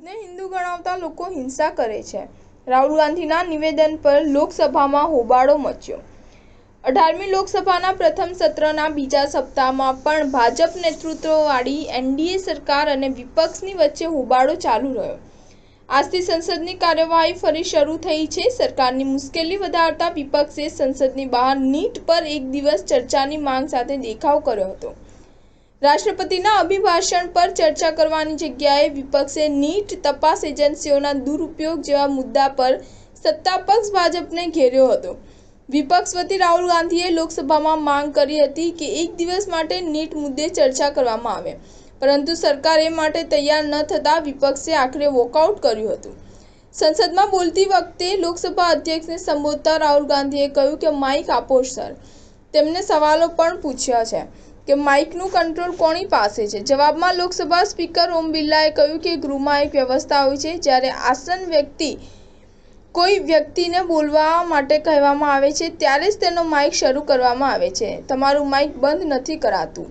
ખુદને હિન્દુ ગણાવતા લોકો હિંસા કરે છે। રાહુલ ગાંધીના નિવેદન પર લોકસભામાં હોબાળો મચ્યો। 18મી લોકસભાના પ્રથમ સત્રના બીજા સપ્તાહમાં પણ ભાજપ નેતૃત્વવાળી એનડીએ સરકાર અને વિપક્ષની વચ્ચે હોબાળો ચાલુ રહ્યો। આજથી સંસદની કાર્યવાહી ફરી શરૂ થઈ છે। સરકારની મુશ્કેલી વધારતા વિપક્ષે સંસદની બહાર નીટ પર એક દિવસ ચર્ચાની માંગ સાથે દેખાવ કર્યો હતો। રાષ્ટ્રપતિના અભિભાષણ પર ચર્ચા કરવાની જગ્યાએ વિપક્ષે નીટ, તપાસ એજન્સીઓના દુરુપયોગ જેવા મુદ્દા પર સત્તાપક્ષ ભાજપને ઘેર્યો હતો। વિપક્ષ વતી રાહુલ ગાંધીએ લોકસભામાં માંગ કરી હતી કે એક દિવસ માટે નીટ મુદ્દે ચર્ચા કરવામાં આવે, પરંતુ સરકાર એ માટે તૈયાર ન થતાં વિપક્ષે આખરે વોકઆઉટ કર્યું હતું। સંસદમાં બોલતી વખતે લોકસભા અધ્યક્ષને સંબોધતા રાહુલ ગાંધીએ કહ્યું કે માઇક આપો સર। તેમને સવાલો પણ પૂછ્યા છે કે માઇકનું કંટ્રોલ કોની પાસે છે। જવાબમાં લોકસભા સ્પીકર ઓમ બિરલાએ કહ્યું કે ગૃહમાં એક વ્યવસ્થા હોય છે, જ્યારે આસન કોઈ વ્યક્તિને બોલવા માટે કહેવામાં આવે છે ત્યારે જ તેનો માઇક શરૂ કરવામાં આવે છે। તમારું માઇક બંધ નથી કરાતું।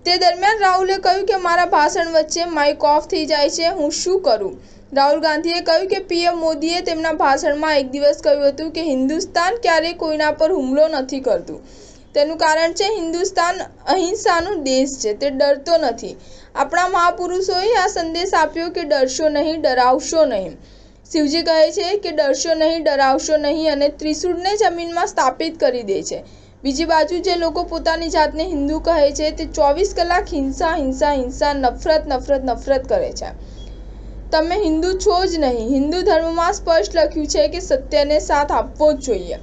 તે દરમિયાન રાહુલે કહ્યું કે મારા ભાષણ વચ્ચે માઇક ઓફ થઈ જાય છે, હું શું કરું? રાહુલ ગાંધીએ કહ્યું કે પીએમ મોદીએ તેમના ભાષણમાં એક દિવસ કહ્યું હતું કે હિન્દુસ્તાન ક્યારેય કોઈના પર હુમલો નથી કરતું। તેનું કારણ છે હિન્દુસ્તાન અહિંસાનો દેશ છે, તે ડરતો નથી। આપણા મહાપુરુષોએ આ સંદેશ આપ્યો કે ડરશો નહીં, ડરાવશો નહીં। શિવજી કહે છે કે ડરશો નહીં, ડરાવશો નહીં અને ત્રિશૂળને જમીનમાં સ્થાપિત કરી દે છે। બીજી બાજુ જે લોકો પોતાની જાતને હિન્દુ કહે છે તે 24 કલાક હિંસા, હિંસા, હિંસા, નફરત, નફરત, નફરત કરે છે। તમે હિન્દુ છો જ નહીં। હિન્દુ ધર્મમાં સ્પષ્ટ લખ્યું છે કે સત્યને સાથ આપવો જ જોઈએ।